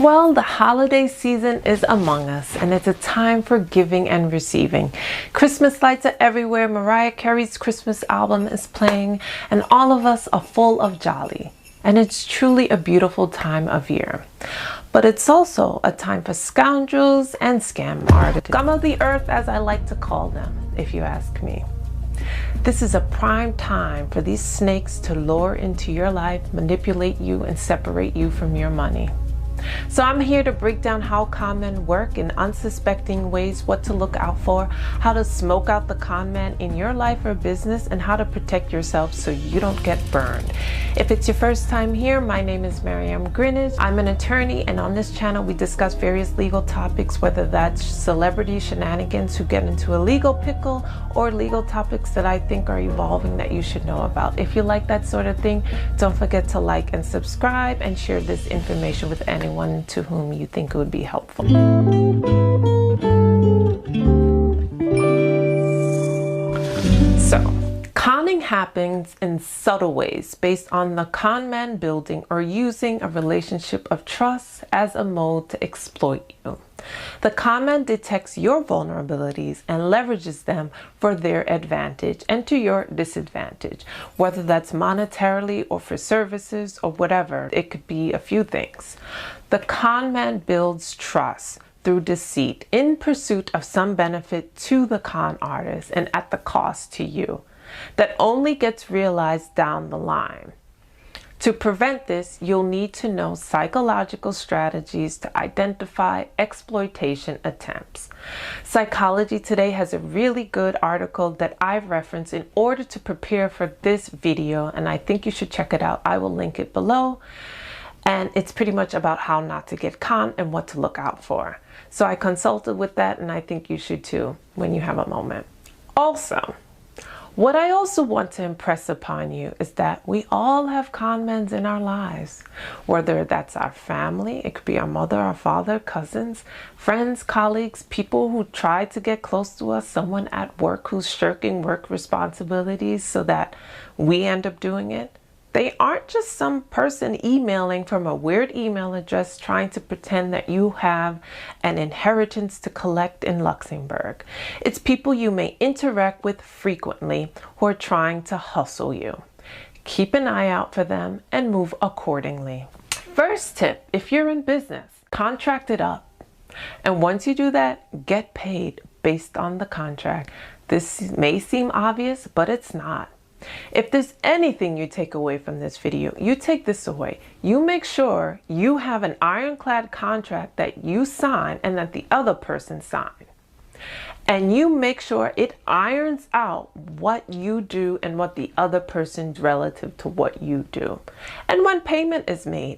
Well, the holiday season is among us, and it's a time for giving and receiving. Christmas lights are everywhere. Mariah Carey's Christmas album is playing, and all of us are full of jolly. And it's truly a beautiful time of year. But it's also a time for scoundrels and scam artists. Scum of the earth, as I like to call them, if you ask me. This is a prime time for these snakes to lure into your life, manipulate you, and separate you from your money. So I'm here to break down how con men work in unsuspecting ways, what to look out for, how to smoke out the con man in your life or business, and how to protect yourself so you don't get burned. If it's your first time here, my name is Mariam Greenidge. I'm an attorney, and on this channel we discuss various legal topics, whether that's celebrity shenanigans who get into a legal pickle or legal topics that I think are evolving that you should know about. If you like that sort of thing, don't forget to like and subscribe and share this information with anyone to whom you think it would be helpful. So, conning happens in subtle ways based on the con man building or using a relationship of trust as a mode to exploit you. The con man detects your vulnerabilities and leverages them for their advantage and to your disadvantage, whether that's monetarily or for services or whatever. It could be a few things. The con man builds trust through deceit in pursuit of some benefit to the con artist and at the cost to you that only gets realized down the line. To prevent this, you'll need to know psychological strategies to identify exploitation attempts. Psychology Today has a really good article that I've referenced in order to prepare for this video, and I think you should check it out. I will link it below. And it's pretty much about how not to get conned and what to look out for. So I consulted with that, and I think you should too when you have a moment. Also, what I also want to impress upon you is that we all have con men in our lives, whether that's our family, it could be our mother, our father, cousins, friends, colleagues, people who try to get close to us, someone at work who's shirking work responsibilities so that we end up doing it. They aren't just some person emailing from a weird email address trying to pretend that you have an inheritance to collect in Luxembourg. It's people you may interact with frequently who are trying to hustle you. Keep an eye out for them and move accordingly. First tip, if you're in business, contract it up. And once you do that, get paid based on the contract. This may seem obvious, but it's not. If there's anything you take away from this video, you take this away. You make sure you have an ironclad contract that you sign and that the other person signs. And you make sure it irons out what you do and what the other person's relative to what you do. And when payment is made,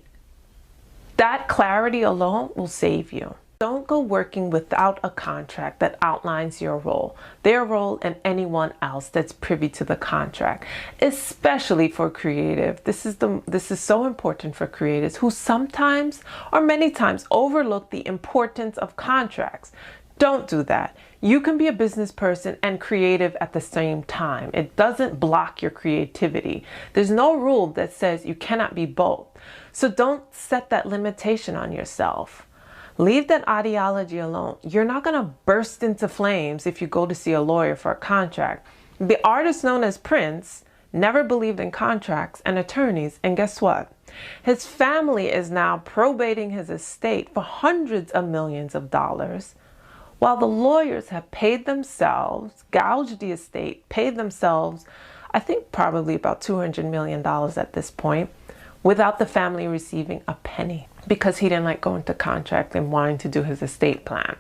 that clarity alone will save you. Don't go working without a contract that outlines your role, their role, and anyone else that's privy to the contract, especially for creative. This is so important for creatives who sometimes or many times overlook the importance of contracts. Don't do that. You can be a business person and creative at the same time. It doesn't block your creativity. There's no rule that says you cannot be both. So don't set that limitation on yourself. Leave that ideology alone. You're not going to burst into flames if you go to see a lawyer for a contract. The artist known as Prince never believed in contracts and attorneys, and guess what? His family is now probating his estate for hundreds of millions of dollars, while the lawyers have paid themselves, gouged the estate, paid themselves, I think probably about $200 million at this point, without the family receiving a penny, because he didn't like going to contract and wanting to do his estate plan.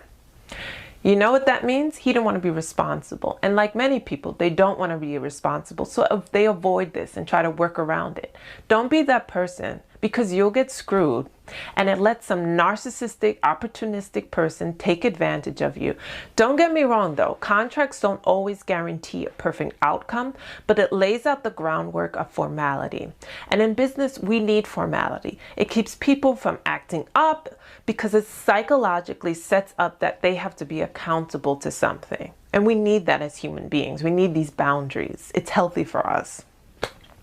You know what that means? He didn't want to be responsible. And like many people, they don't want to be responsible. So they avoid this and try to work around it. Don't be that person, because you'll get screwed and it lets some narcissistic, opportunistic person take advantage of you. Don't get me wrong though, contracts don't always guarantee a perfect outcome, but it lays out the groundwork of formality. And in business, we need formality. It keeps people from acting up because it psychologically sets up that they have to be accountable to something. And we need that as human beings. We need these boundaries. It's healthy for us.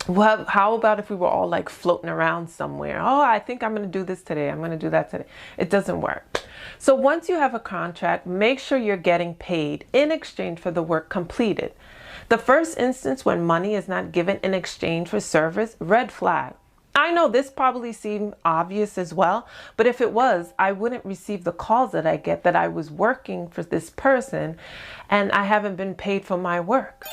Well, how about if we were all like floating around somewhere? Oh, I think I'm going to do this today. I'm going to do that today. It doesn't work. So once you have a contract, make sure you're getting paid in exchange for the work completed. The first instance when money is not given in exchange for service, red flag. I know this probably seemed obvious as well, but if it was, I wouldn't receive the calls that I get that I was working for this person and I haven't been paid for my work.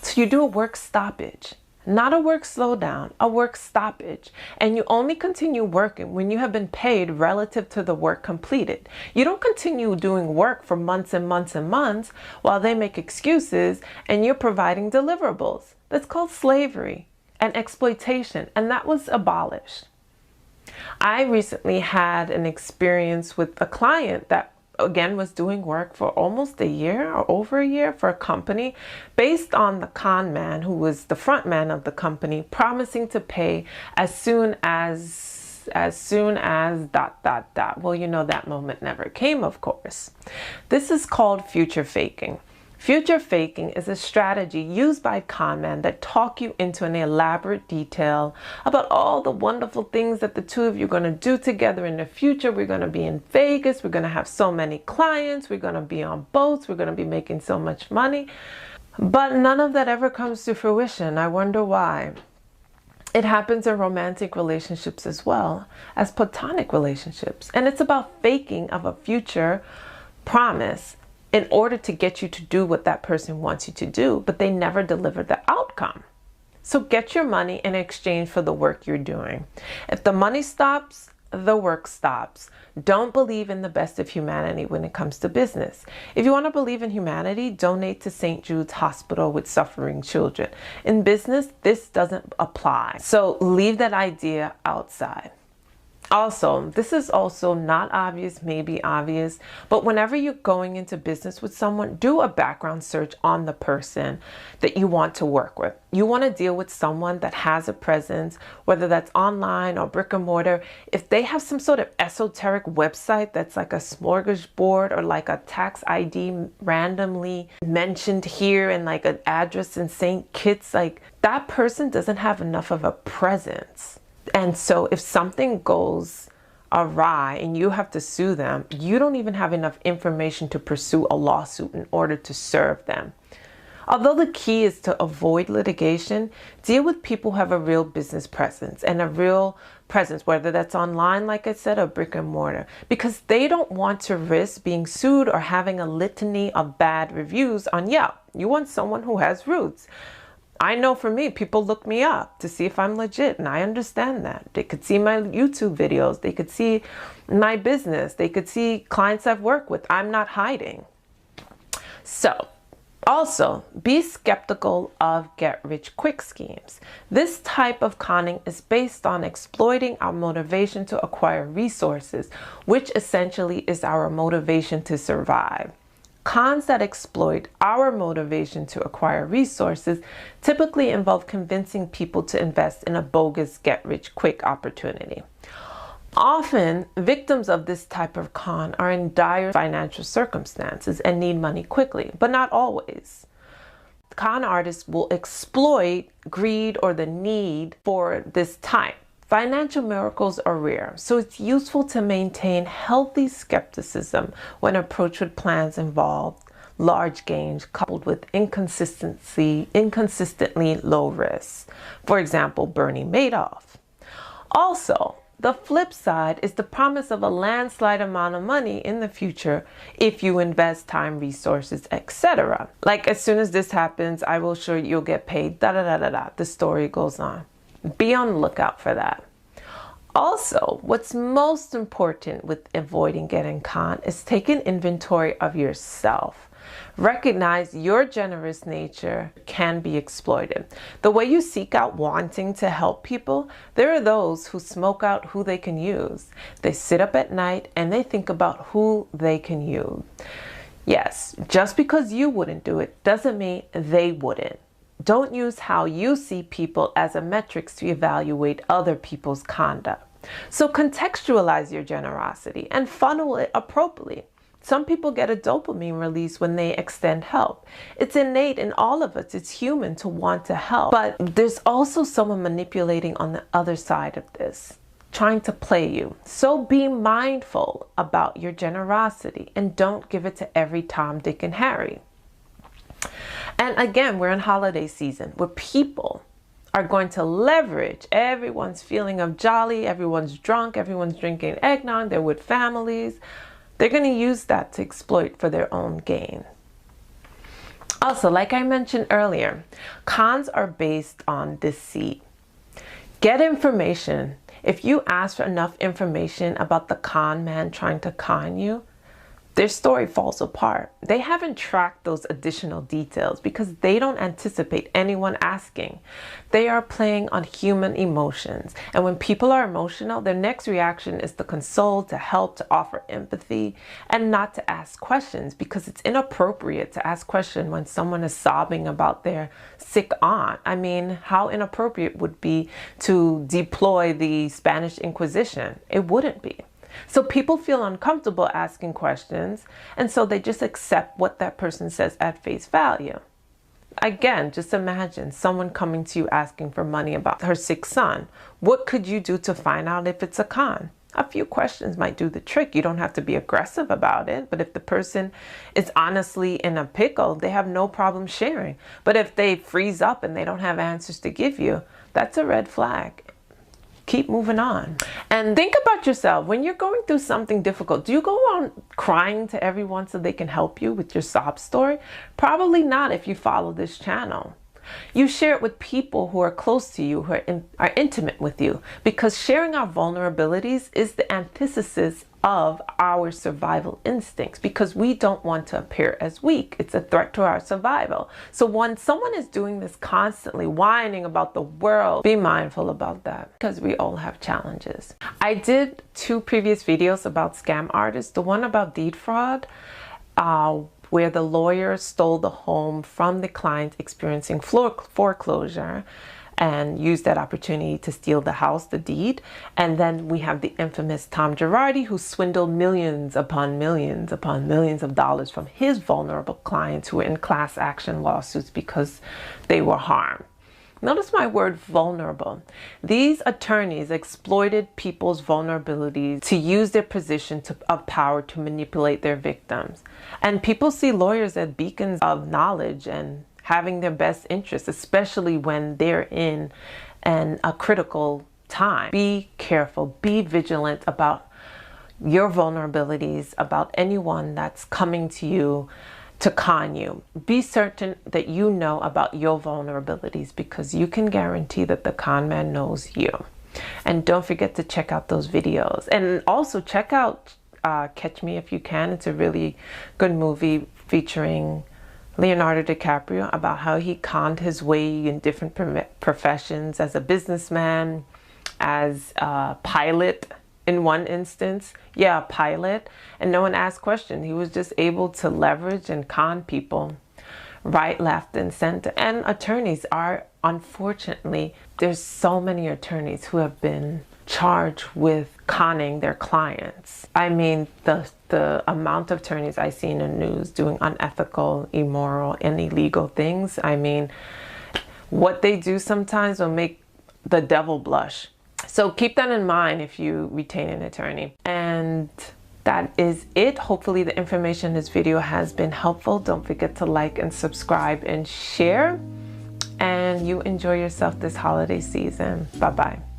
So you do a work stoppage. Not a work slowdown, a work stoppage. And you only continue working when you have been paid relative to the work completed. You don't continue doing work for months and months and months while they make excuses and you're providing deliverables. That's called slavery and exploitation, and that was abolished. I recently had an experience with a client that again was doing work for almost a year or over a year for a company based on the con man, who was the front man of the company, promising to pay as soon as dot. Well, you know, that moment never came, of course. This is called future faking. Future faking is a strategy used by con men that talk you into an elaborate detail about all the wonderful things that the two of you are going to do together in the future. We're going to be in Vegas. We're going to have so many clients. We're going to be on boats. We're going to be making so much money. But none of that ever comes to fruition. I wonder why. It happens in romantic relationships as well as platonic relationships. And it's about faking of a future promise in order to get you to do what that person wants you to do, but they never deliver the outcome. So get your money in exchange for the work you're doing. If the money stops, the work stops. Don't believe in the best of humanity when it comes to business. If you want to believe in humanity, donate to St. Jude's Hospital with suffering children. In business, this doesn't apply. So leave that idea outside. Also, this is also not obvious, maybe obvious, but whenever you're going into business with someone, do a background search on the person that you want to work with. You want to deal with someone that has a presence, whether that's online or brick and mortar. If they have some sort of esoteric website that's like a smorgasbord or like a tax ID randomly mentioned here and like an address in St. Kitts, like that person doesn't have enough of a presence. And so if something goes awry and you have to sue them, you don't even have enough information to pursue a lawsuit in order to serve them. Although the key is to avoid litigation, deal with people who have a real business presence and a real presence, whether that's online, like I said, or brick and mortar, because they don't want to risk being sued or having a litany of bad reviews on Yelp. You want someone who has roots. I know for me, people look me up to see if I'm legit, and I understand that. They could see my YouTube videos. They could see my business. They could see clients I've worked with. I'm not hiding. So, also, be skeptical of get-rich-quick schemes. This type of conning is based on exploiting our motivation to acquire resources, which essentially is our motivation to survive. Cons that exploit our motivation to acquire resources typically involve convincing people to invest in a bogus get-rich-quick opportunity. Often, victims of this type of con are in dire financial circumstances and need money quickly, but not always. Con artists will exploit greed or the need for this type. Financial miracles are rare, so it's useful to maintain healthy skepticism when approached with plans involved large gains coupled with inconsistently low risks. For example, Bernie Madoff. Also, the flip side is the promise of a landslide amount of money in the future if you invest time, resources, etc. Like, as soon as this happens, I will show you'll get paid, The story goes on. Be on the lookout for that. Also, what's most important with avoiding getting conned is taking inventory of yourself. Recognize your generous nature can be exploited. The way you seek out wanting to help people, there are those who smoke out who they can use. They sit up at night and they think about who they can use. Yes, just because you wouldn't do it doesn't mean they wouldn't. Don't use how you see people as a metric to evaluate other people's conduct. So contextualize your generosity and funnel it appropriately. Some people get a dopamine release when they extend help. It's innate in all of us. It's human to want to help. But there's also someone manipulating on the other side of this, trying to play you. So be mindful about your generosity and don't give it to every Tom, Dick, and Harry. And again, we're in holiday season where people are going to leverage everyone's feeling of jolly, everyone's drunk, everyone's drinking eggnog, they're with families. They're going to use that to exploit for their own gain. Also, like I mentioned earlier, cons are based on deceit. Get information. If you ask for enough information about the con man trying to con you, their story falls apart. They haven't tracked those additional details because they don't anticipate anyone asking. They are playing on human emotions. And when people are emotional, their next reaction is to console, to help, to offer empathy, and not to ask questions, because it's inappropriate to ask questions when someone is sobbing about their sick aunt. I mean, how inappropriate would it be to deploy the Spanish Inquisition? It wouldn't be. So people feel uncomfortable asking questions, and so they just accept what that person says at face value. Again, just imagine someone coming to you asking for money about her sick son. What could you do to find out if it's a con? A few questions might do the trick. You don't have to be aggressive about it, but if the person is honestly in a pickle, they have no problem sharing. But if they freeze up and they don't have answers to give you, that's a red flag. Keep moving on. And think about yourself. When you're going through something difficult, do you go on crying to everyone so they can help you with your sob story? Probably not if you follow this channel. You share it with people who are close to you, who are intimate with you, because sharing our vulnerabilities is the antithesis of our survival instincts, because we don't want to appear as weak. It's a threat to our survival. So when someone is doing this constantly, whining about the world, be mindful about that, because we all have challenges. I did 2 previous videos about scam artists. The one about deed fraud, where the lawyer stole the home from the client experiencing foreclosure and used that opportunity to steal the house, the deed. And then we have the infamous Tom Girardi, who swindled millions upon millions upon millions of dollars from his vulnerable clients who were in class action lawsuits because they were harmed. Notice my word vulnerable. These attorneys exploited people's vulnerabilities to use their position of power to manipulate their victims. And people see lawyers as beacons of knowledge and having their best interests, especially when they're in a critical time. Be careful, be vigilant about your vulnerabilities, about anyone that's coming to you to con you. Be certain that you know about your vulnerabilities, because you can guarantee that the con man knows you. And don't forget to check out those videos. And also check out Catch Me If You Can. It's a really good movie featuring Leonardo DiCaprio about how he conned his way in different professions, as a businessman, as a pilot. In one instance, a pilot, and no one asked questions. He was just able to leverage and con people right, left, and center. And attorneys are, unfortunately, there's so many attorneys who have been charged with conning their clients. I mean, the amount of attorneys I see in the news doing unethical, immoral, and illegal things, I mean, what they do sometimes will make the devil blush. So keep that in mind if you retain an attorney. And that is it. Hopefully the information in this video has been helpful. Don't forget to like and subscribe and share. And you enjoy yourself this holiday season. Bye-bye.